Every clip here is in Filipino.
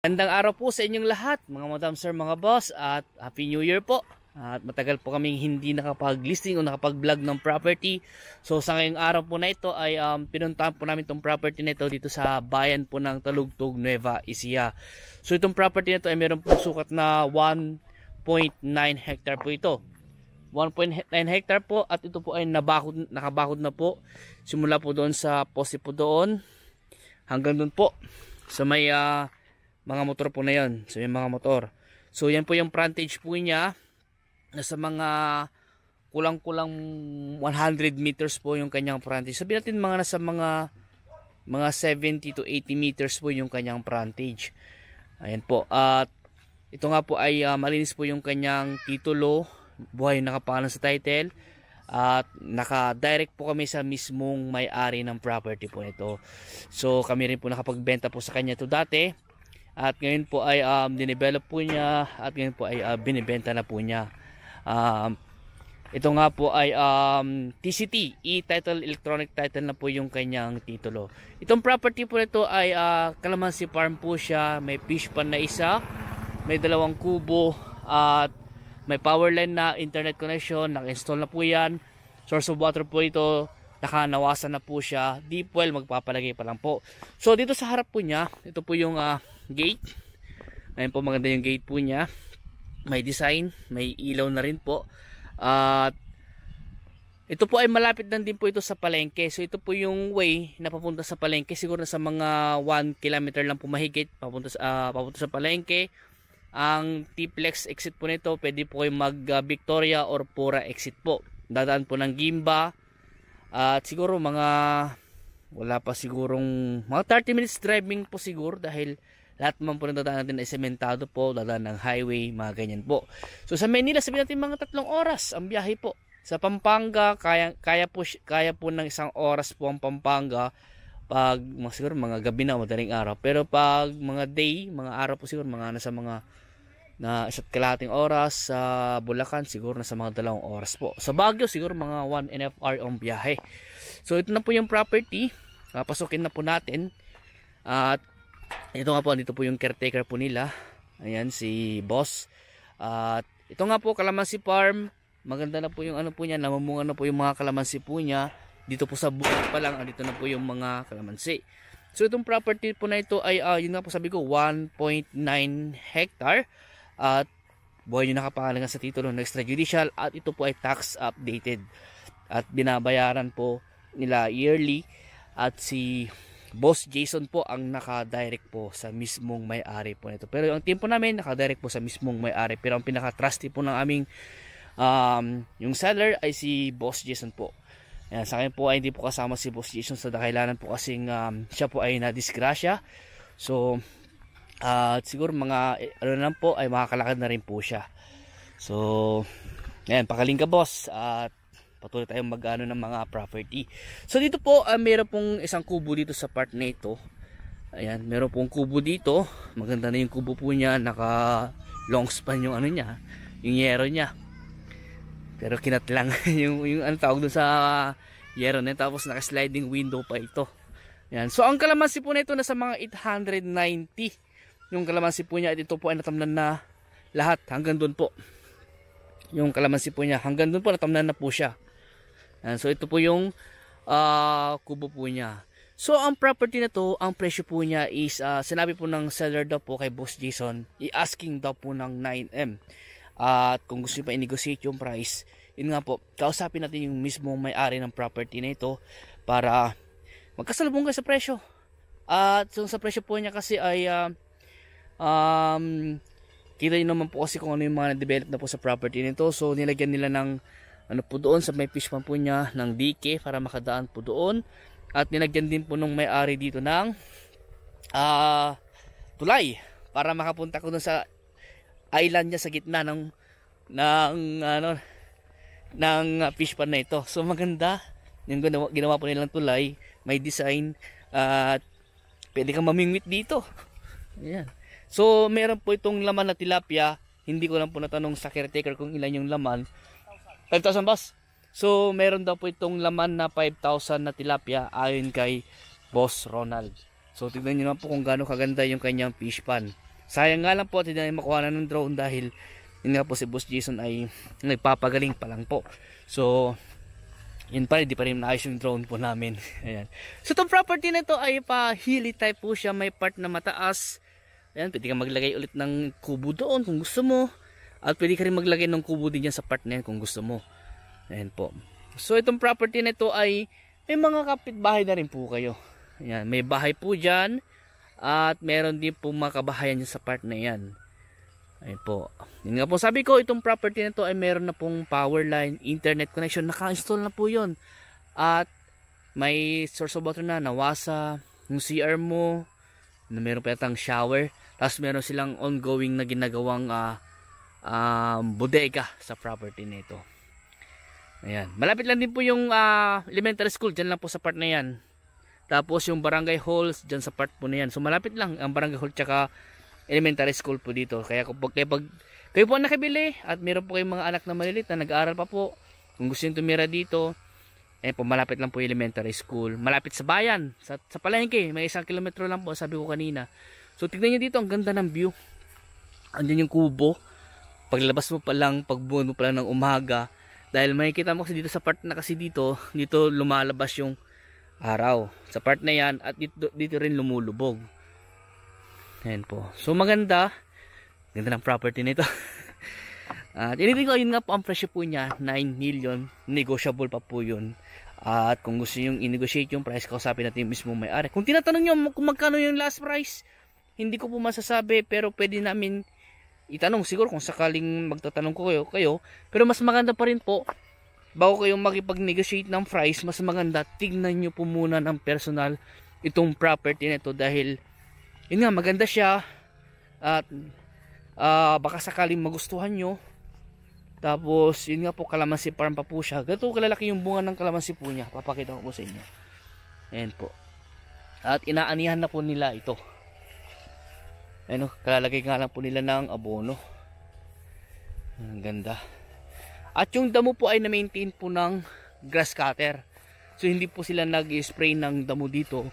Magandang araw po sa inyong lahat, mga madam, sir, mga boss, at Happy New Year po. At matagal po kaming hindi nakapag-listing o nakapag-vlog ng property. So sa ngayong araw po na ito ay pinuntahan po namin itong property na ito dito sa bayan po ng Talugtog, Nueva Ecija. So itong property na ito ay meron po sukat na 1.9 hectare po ito. 1.9 hectare po, at ito po ay nakabakod na po. Simula po doon sa poste po doon hanggang doon po sa may mga motor po na yun. So yung mga motor. So yan po yung frontage po niya. Nasa mga kulang-kulang 100 meters po yung kanyang frontage. Sabihin natin mga nasa mga 70 to 80 meters po yung kanyang frontage. Ayan po. At ito nga po ay malinis po yung kanyang titulo. Buhay nakapangalan sa title. At naka-direct po kami sa mismong may-ari ng property po nito. So kami rin po nakapagbenta po sa kanya ito dati. At ngayon po ay dinevelop po niya, at ngayon po ay binibenta na po niya. Ito nga po ay TCT, e-title, electronic title na po yung kanyang titulo. Itong property po nito ay Calamansi Farm po siya. May fish pan na isa, may 2 kubo, at may power line na internet connection, naka-install na po yan. Source of water po ito, nakanawasan na po siya. Deep well, magpapalagay pa lang po. So dito sa harap po niya, ito po yung gate. Ayan po, maganda yung gate po niya. May design, may ilaw na rin po. At ito po ay malapit lang din po ito sa palengke. So ito po yung way na papunta sa palengke. Siguro na sa mga 1 kilometer lang po mahigit papunta sa palengke. Ang T-Flex exit po nito, pwede po kayo mag Victoria or Pura exit po. Dadaan po ng Gimba. At siguro wala pa sigurong mga 30 minutes driving po siguro, dahil lahat naman po ng dadaan natin ay sementado po, dadaan ng highway, mga ganyan po. So sa Manila, sabihin natin mga 3 oras ang biyahe po. Sa Pampanga, kaya po ng 1 oras po ang Pampanga pag siguro mga gabi na, madaling araw. Pero pag mga day, mga araw po siguro mga nasa mga na 1.5 oras. Sa Bulacan siguro nasa mga 2 oras po. Sa Baguio siguro mga 1.5 hour ang biyahe. So ito na po yung property. Pasukin na po natin. At ito nga po, dito po yung caretaker po nila. Ayan, si boss. At ito nga po, Calamansi Farm. Maganda na po yung ano po niya, namumunga na po yung mga kalamansi po niya. Dito po sa bukid pa lang, dito na po yung mga kalamansi. So itong property po na ito ay, yun nga po sabi ko, 1.9 hectare. At buhay nyo nakapangalan sa titulo ng extrajudicial. At ito po ay tax updated. At binabayaran po nila yearly. At si Boss Jason po ang naka-direct po sa mismong may-ari po nito. Pero ang team po namin naka-direct po sa mismong may-ari. Pero ang pinaka-trusty po ng aming yung seller ay si Boss Jason po. Ayan, sa akin po ay hindi po kasama si Boss Jason sa dahilanan po kasing siya po ay nadisgrasya. So siguro mga ano lang po ay makakalakad na rin po siya. So ayan, pakaling ka boss, at patuloy tayong mag-ano ng mga property. So dito po meron pong 1 kubo dito sa part na ito. Ayan, meron pong kubo dito. Maganda na yung kubo po niya, naka long span yung ano niya, yung yero niya. Pero kinat lang yung ano tawag doon sa yero na, tapos naka sliding window pa ito. Ayan. So ang kalamansi po na ito nasa mga 890. Yung kalamansi po niya, at ito po ay natamnan na lahat hanggang doon po. Yung kalamansi po niya hanggang doon po natamnan na po siya. And so ito po yung kubo po niya. So ang property na to, ang presyo po niya is sinabi po ng seller daw po kay Boss Jason, i-asking daw po ng 9M. At kung gusto niyo pa i-negotiate yung price, yun nga po, kausapin natin yung mismong may-ari ng property na ito para magkasalubong kayo sa presyo. At so sa presyo po niya kasi ay kita nyo naman po kasi kung ano yung mga na-develop na po sa property nito. So nilagyan nila ng ano po doon sa may fish pan po niya ng DK para makadaan po doon. At nilagyan din po nung may-ari dito ng tulay para makapunta ko doon sa island niya sa gitna ng fish pan na ito. So maganda yung ginawa po nilang tulay, may design, at pwede kang mamingwit dito. Ayan. So meron po itong laman na tilapia. Hindi ko lang po natanong sa caretaker kung ilan yung laman. 5,000 boss. So meron daw po itong laman na 5,000 na tilapia ayon kay Boss Ronald. So tignan niyo naman po kung gaano kaganda yung kanyang fish pan. Sayang nga lang po at hindi na makuha na ng drone dahil yun nga po si Boss Jason ay nagpapagaling pa lang po. So yun pa rin, di pa rin naayos yung drone po namin. Ayan. So itong property na ito ay pa hilly type po siya, may part na mataas. Ayan, pwede ka maglagay ulit ng kubo doon kung gusto mo. At pwede ka rin maglagay ng kubo din dyan sa part na yan kung gusto mo. Ayan po. So itong property na ito ay may mga kapitbahay na rin po kayo. Ayan, may bahay po dyan. At meron din po mga kabahayan dyan sa part na yan. Ayun po. Yun nga po, sabi ko itong property na to ay meron na pong power line, internet connection, naka-install na po yun. At may source of water na, nawasa, yung CR mo, na meron pa yatang shower. Tapos meron silang ongoing na ginagawang bodega sa property na ito. Ayan. Malapit lang din po yung elementary school, dyan lang po sa part na yan. Tapos yung barangay halls dyan sa part po na yan. So malapit lang ang barangay hall tsaka elementary school po dito. Kaya pag kayo po ang nakabili at meron po kayong mga anak na malilit na nag-aaral pa po, kung gusto nyo tumira dito, eh po malapit lang po yung elementary school. Malapit sa bayan, sa palengke, may 1 kilometro lang po, sabi ko kanina. So tignan nyo dito, ang ganda ng view. Andyan yung kubo. Paglabas mo pa lang, pagbuwan mo pa lang ng umaga, dahil makikita mo kasi dito sa part na kasi dito lumalabas yung araw sa part na yan at dito rin lumulubog. Ayan po. So maganda. Ganda ng property nito. At anything ko, yun nga po ang presyo po niya, 9 million. Negotiable pa po yun. At kung gusto nyo i-negotiate yung price, kausapin natin yung mismo may-ari. Kung tinatanong nyo kung magkano yung last price, hindi ko po masasabi, pero pwede namin itanong siguro kung sakaling magtatanong ko kayo. Pero mas maganda pa rin po, bago kayong makipag-negotiate ng price, mas maganda tignan nyo po muna ng personal itong property nito dahil yun nga, maganda siya at baka sakaling magustuhan nyo. Tapos yun nga po, kalamansi farm pa po siya. Ganito kalalaki yung bunga ng kalamansi po niya, papakita ko po sa inyo. Ayan po. At inaanihan na po nila ito. Ayan o, kalalagay nga lang po nila ng abono. Ang ganda. At yung damo po ay na-maintain po ng grass cutter. So hindi po sila nag-spray ng damo dito.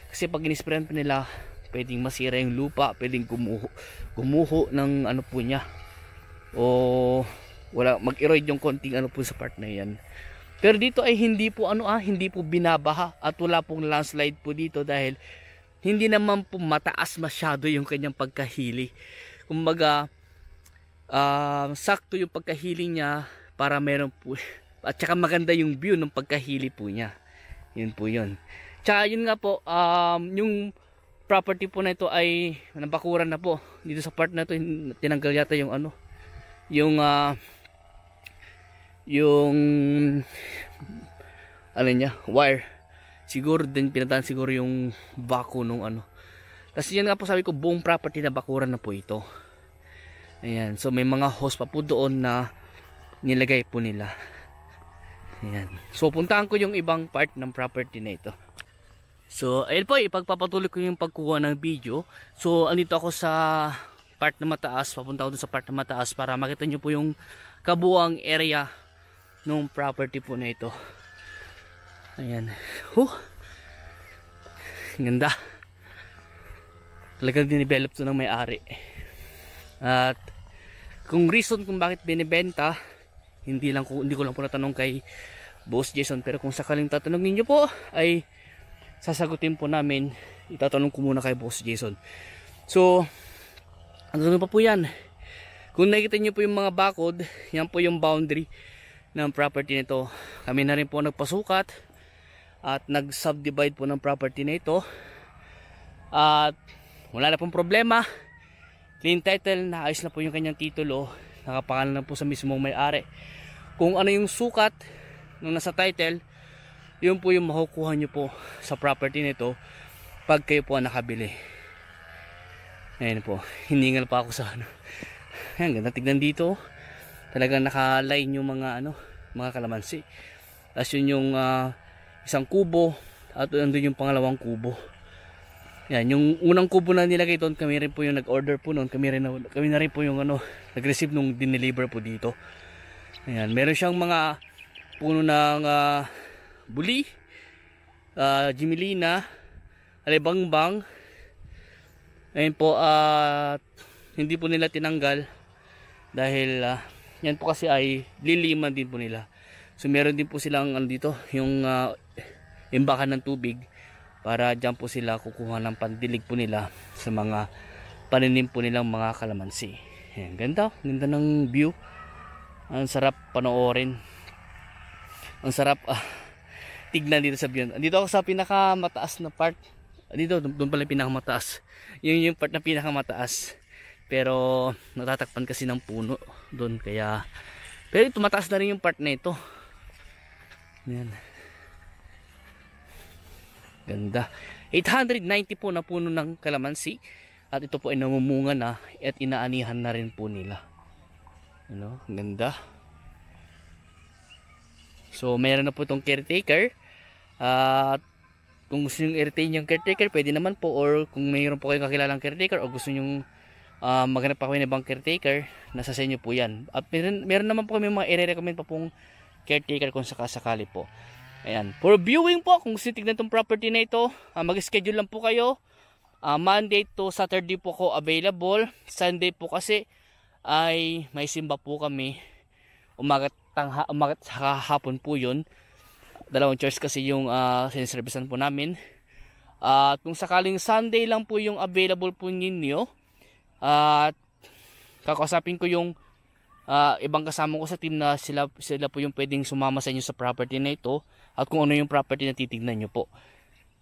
Kasi pag in-sprayan po nila, pwedeng masira yung lupa, pwedeng gumuho ng ano po niya. O wala, mag-erode yung konting ano po sa part na yan. Pero dito ay hindi po hindi po binabaha at wala pong landslide po dito dahil hindi naman po mataas masyado yung kanyang pagkahili. Kumbaga sakto yung pagkahili niya para meron po at saka maganda yung view ng pagkahili po niya. Yun po yun. Tsaka yun nga po, yung property po na ito ay nabakuran na po. Dito sa part na ito tinanggal yata yung wire. Siguro din pinataan siguro yung bako nung Kasi yan nga po, sabi ko, buong property na bakuran na po ito. Ayan, so may mga hose pa po doon na nilagay po nila. Ayan. So puntahan ko yung ibang part ng property na ito. So ayun po, ipagpapatuloy ko yung pagkuha ng video. So andito ako sa part na mataas, papunta ako sa part na mataas para makita nyo po yung kabuang area ng property po na ito. Ayan. Ganda. Talagang dinevelop to ng may-ari. At kung reason kung bakit binibenta, hindi ko lang po natanong kay Boss Jason, pero kung sakaling tatanungin niyo po ay sasagutin po namin. Itatanong ko muna kay Boss Jason. So ano pa po yan, kung nakikita niyo po yung mga bakod, yan po yung boundary ng property nito. Kami na rin po nagpasukat at nag-subdivide po ng property na ito at wala na pong problema. Clean title, naayos na po yung kanyang titulo, nakapangalan na po sa mismong may-ari. Kung ano yung sukat nung nasa title, yun po yung makukuha nyo po sa property nito pag kayo po nakabili. Ayan po, hiningal pa ako sa Ayan, ganda tignan dito. Talagang naka-line yung mga mga kalamansi. Tapos yun yung isang kubo at andun yung pangalawang kubo. Yan, yung unang kubo na nilagay doon, kami rin po yung nag-order po noon. Kami na rin po yung nag-receive nung dineliver po dito. Ayan, meron siyang mga puno ng buli, Jimilina, alibangbang. Ayan po, hindi po nila tinanggal dahil yan po kasi ay liliman din po nila. So meron din po silang dito yung imbakan ng tubig para dyan po sila kukuha ng pandilig po nila sa mga paninim po nilang mga kalamansi. Ayan, ganda ng view. Ang sarap panoorin. Ang sarap tignan dito sa view. Dito ako sa pinakamataas na part. Dito, doon pala pinakamataas. Yung part na pinakamataas. Pero natatakpan kasi ng puno doon, kaya pero ito mataas na rin yung part na ito. Ayan. Ganda. 890 po na puno ng kalamansi. At ito po ay namumunga na at inaanihan na rin po nila. Ano? Ganda. So mayroon na po itong caretaker. At kung gusto nyo i-retain yung caretaker, pwede naman po. Or kung mayroon po kayong kakilalang caretaker o gusto nyo maghanap pa kayo ng ibang caretaker, nasa sa inyo po yan. At meron naman po kami mga i-recommend pa pong caretaker kung sakasakali po. Ayan. For viewing po, kung gusto tignan itong property na ito, mag-schedule lang po kayo. Monday to Saturday po ako available. Sunday po kasi ay may simba po kami. Umagat sa hapon po yun. Dalawang church kasi yung siniservisan po namin. At kung sakaling Sunday lang po yung available po ninyo, at kakausapin ko yung ibang kasama ko sa team na sila po yung pwedeng sumama sa inyo sa property na ito. At kung ano yung property na titignan nyo po.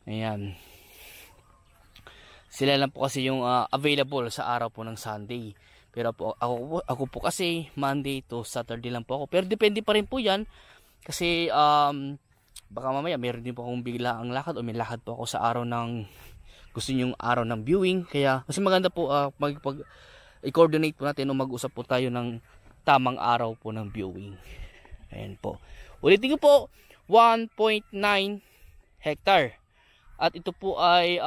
Ayan. Sila lang po kasi yung available sa araw po ng Sunday. Pero po, ako po kasi Monday to Saturday lang po ako. Pero depende pa rin po yan. Kasi baka mamaya meron din po akong bigla ang lakad o may lakad po ako sa araw ng gusto nyong araw ng viewing. Kaya mas maganda po i-coordinate po natin o mag-usap po tayo ng tamang araw po ng viewing. Ayan po. Ulitin ko po, 1.9 hectare. At ito po ay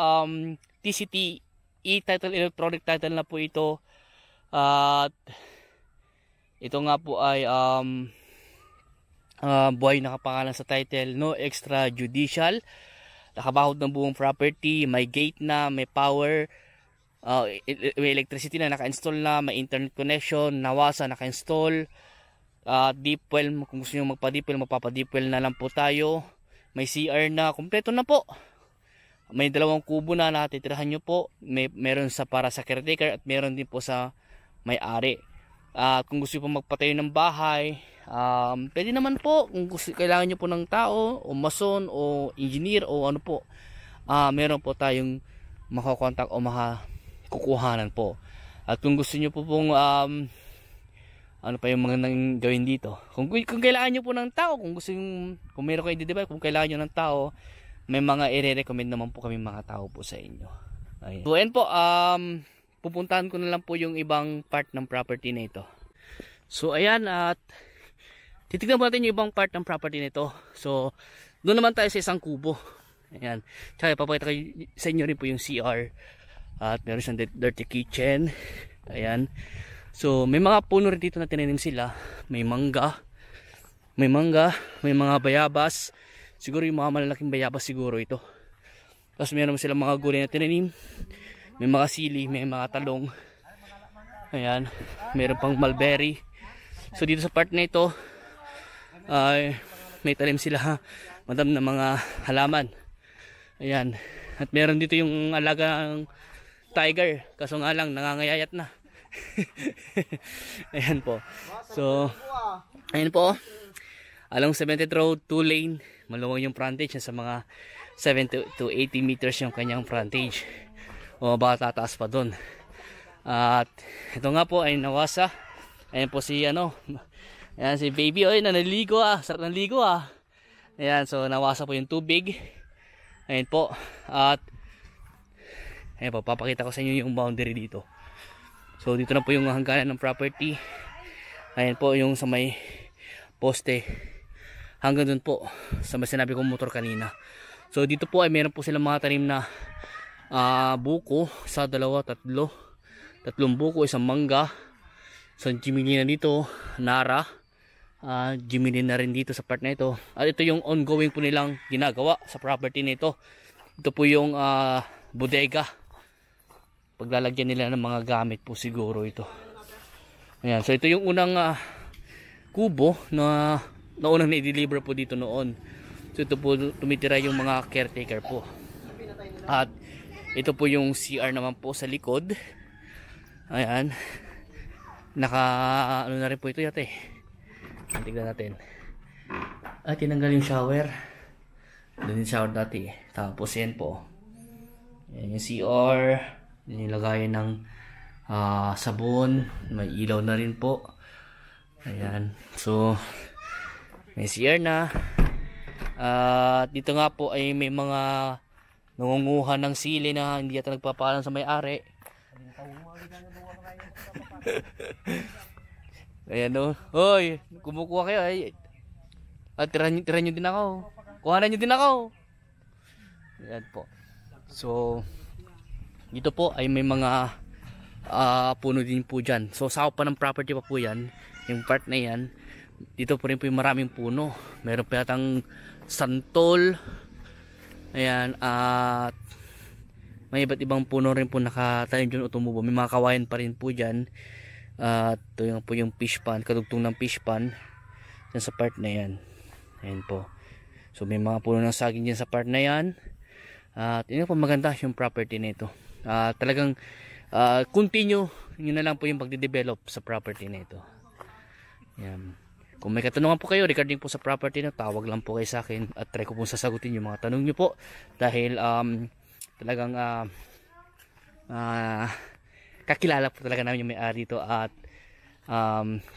TCT e-title, electronic title na po ito. At ito nga po ay buhay nakapangalan sa title, no extrajudicial. Nakabahod ng buong property, may gate na, may power, may electricity na naka-install na, may internet connection, nawasa naka-install, deep well, kung gusto nyo magpa-deep well, magpapa-deep well na lang po tayo. May CR na, kompleto na po. May 2 kubo na natitirahan nyo po. Meron sa para sa caretaker at meron din po sa may-ari. Kung gusto po magpatayo ng bahay, pwede naman po. Kung gusto, kailangan nyo po ng tao o mason o engineer o ano po, meron po tayong makakontak o makakukuhanan po. At kung gusto nyo po pong ano pa yung mga nang gawin dito, kung kailangan nyo po ng tao, kung gusto yung, kung meron kayo i-develop, kung kailangan nyo ng tao, may mga i-recommend naman po kami mga tao po sa inyo. Ayan. So ayan po, pupuntahan ko na lang po yung ibang part ng property na ito. So ayan, at titignan po natin yung ibang part ng property na ito. So doon naman tayo sa isang kubo. Ayan. Tsaka ipapakita ko sa inyo rin po yung CR. At meron siyang dirty kitchen. Ayan. So may mga puno rin dito na tinanim sila. May mangga, may mga bayabas. Siguro yung mga malalaking bayabas siguro ito. Tapos meron silang mga gulay na tinanim. May mga sili, may mga talong. Ayan. Meron pang mulberry. So dito sa part na ito ay may talim sila madam na mga halaman. Ayan. At meron dito yung alagang tiger. Kaso nga lang nangangayayat na. Ayan po. So ayan po. Along 70th Road, 2 lane. Maluwang yung frontage sa mga 70 to 80 meters yung kanyang frontage. O baka tataas pa dun. At ito nga po ay nawasa. Ayan po si ano. Ayan si baby. Oy, naligo sarap ng ligo Ayan, so nawasa po yung tubig. Ayan po. At ayan po, papakita ko sa inyo yung boundary dito. So dito na po yung hangganan ng property. Ayan po yung sa may poste. Hanggang dun po sa may sinabi kong motor kanina. So dito po ay meron po silang mga tanim na buko. Sa 2, 3 buko, isang mangga, isang jiminy na dito, nara, jiminy na rin dito sa part na ito. At ito yung ongoing po nilang ginagawa sa property nito. Ito po yung bodega. paglalagyan nila ng mga gamit po siguro ito. Ayan, so ito yung unang kubo na unang na-deliver po dito noon. So ito po tumitira yung mga caretaker po. At ito po yung CR naman po sa likod. Ayan. Ano na rin po ito yate. Tignan natin. At tinanggal yung shower. Doon yung shower dati. Tapos yan po. Yan yung CR. Yan yung lagayan ng sabon. May ilaw na rin po. Ayan. So, may CR na. Dito nga po ay may mga nangunguha ng sili na hindi yata nagpapaalam sa may-ari. Ayan o. Hoy, kumukuha kayo. Tira nyo din ako. Kuhanan nyo din ako. Ayan po. So, dito po ay may mga puno din po dyan. So, sakop pa ng property pa po yan. Yung part na yan. Dito po rin po yung maraming puno. Meron pa yatang santol. Ayan. At may iba't ibang puno rin po nakatanim dyan o tumubo. May mga kawayan pa rin po dyan. At ito yung po yung fish pond. Kadugtong ng fish pond. Dyan sa part na yan. Ayan po. So, may mga puno ng saging dyan sa part na yan. At yun po maganda yung property na ito. Talagang continue yun na lang po yung pagde-develop sa property na ito. Yan. Kung may katanungan po kayo regarding po sa property na, tawag lang po kayo sa akin at try ko po sasagutin yung mga tanong nyo po. Dahil talagang kakilala po talaga namin yung may-ari dito at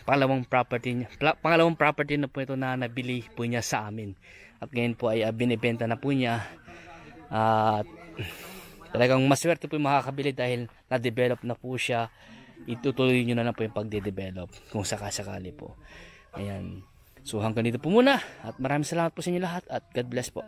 pangalawang property na po ito na nabili po niya sa amin. At ngayon po ay binibenta na po niya. At talagang maswerte po yung makakabili dahil na-develop na po siya. Itutuloy nyo na lang po yung pagde-develop kung sakasakali po. Ayan. So hanggang dito po muna at maraming salamat po sa inyo lahat at God bless po.